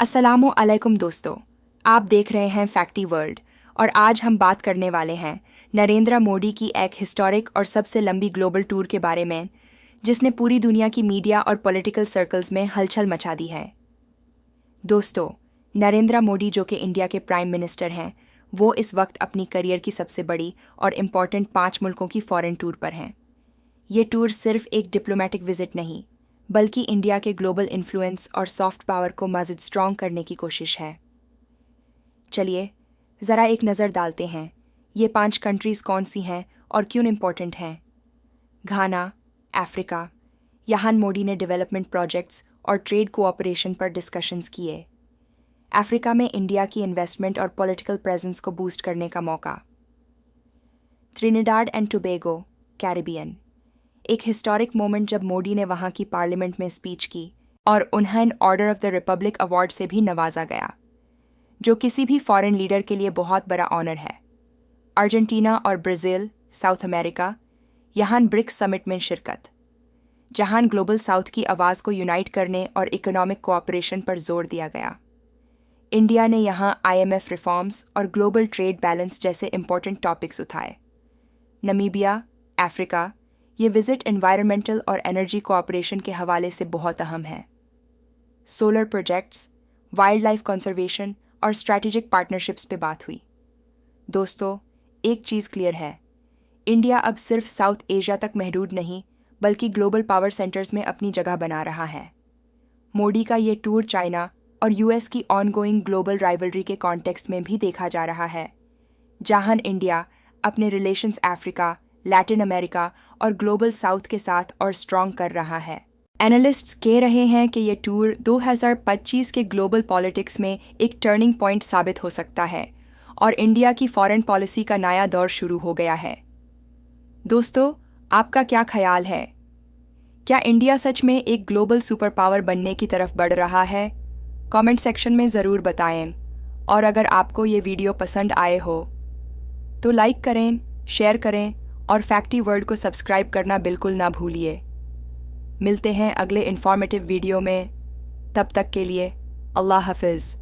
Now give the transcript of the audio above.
अस्सलामु अलैकुम दोस्तों, आप देख रहे हैं फैक्टी वर्ल्ड और आज हम बात करने वाले हैं नरेंद्र मोदी की एक हिस्टोरिक और सबसे लंबी ग्लोबल टूर के बारे में, जिसने पूरी दुनिया की मीडिया और पॉलिटिकल सर्कल्स में हलचल मचा दी है। दोस्तों, नरेंद्र मोदी जो कि इंडिया के प्राइम मिनिस्टर हैं, वो इस वक्त अपनी करियर की सबसे बड़ी और इम्पॉर्टेंट 5 मुल्कों की फॉरेन टूर पर हैं। ये टूर सिर्फ एक डिप्लोमेटिक विजिट नहीं, बल्कि इंडिया के ग्लोबल इन्फ्लुएंस और सॉफ्ट पावर को मज़ीद स्ट्रॉन्ग करने की कोशिश है। चलिए ज़रा एक नज़र डालते हैं, ये 5 कंट्रीज़ कौन सी हैं और क्यों इम्पोर्टेंट हैं। घाना, अफ्रीका। यहाँ मोदी ने डेवलपमेंट प्रोजेक्ट्स और ट्रेड कोऑपरेशन पर डिस्कशंस किए। अफ्रीका में इंडिया की इन्वेस्टमेंट और पॉलिटिकल प्रेजेंस को बूस्ट करने का मौका। Trinidad and Tobago, Caribbean. एक हिस्टोरिक मोमेंट जब मोदी ने वहां की पार्लियामेंट में स्पीच की और उन्हें order of the Republic award से भी नवाजा गया, जो किसी भी फॉरेन लीडर के लिए बहुत बड़ा ऑनर है। अर्जेंटीना और ब्राज़ील, साउथ अमेरिका। यहाँ ब्रिक्स समिट में शिरकत, जहां ग्लोबल साउथ की आवाज़ को यूनाइट करने और इकोनॉमिक कोऑपरेशन पर जोर दिया गया। इंडिया ने यहाँ IMF रिफॉर्म्स और ग्लोबल ट्रेड बैलेंस जैसे इंपॉर्टेंट टॉपिक्स उठाए। Namibia, Africa. ये विजिट एनवायरमेंटल और एनर्जी कोऑपरेशन के हवाले से बहुत अहम है। Solar projects, wild life conservation और स्ट्रैटेजिक पार्टनरशिप्स पे बात हुई। दोस्तों, एक चीज़ क्लियर है, इंडिया अब सिर्फ साउथ एशिया तक महदूद नहीं, बल्कि ग्लोबल पावर सेंटर्स में अपनी जगह बना रहा है। मोदी का ये टूर चाइना और US की ऑनगोइंग ग्लोबल राइवलरी के कॉन्टेक्स्ट में भी देखा जा रहा है, जहां इंडिया अपने रिलेशंस अफ्रीका, लैटिन अमेरिका और ग्लोबल साउथ के साथ और स्ट्रॉन्ग कर रहा है। एनालिस्ट्स कह रहे हैं कि ये टूर 2025 के ग्लोबल पॉलिटिक्स में एक टर्निंग पॉइंट साबित हो सकता है और इंडिया की फॉरेन पॉलिसी का नया दौर शुरू हो गया है। दोस्तों, आपका क्या ख्याल है? क्या इंडिया सच में एक ग्लोबल सुपर पावर बनने की तरफ बढ़ रहा है? कमेंट सेक्शन में ज़रूर बताएं। और अगर आपको ये वीडियो पसंद आए हो तो लाइक करें, शेयर करें और फैक्टी वर्ल्ड को सब्सक्राइब करना बिल्कुल ना भूलिए। मिलते हैं अगले इन्फॉर्मेटिव वीडियो में, तब तक के लिए अल्लाह हाफिज़।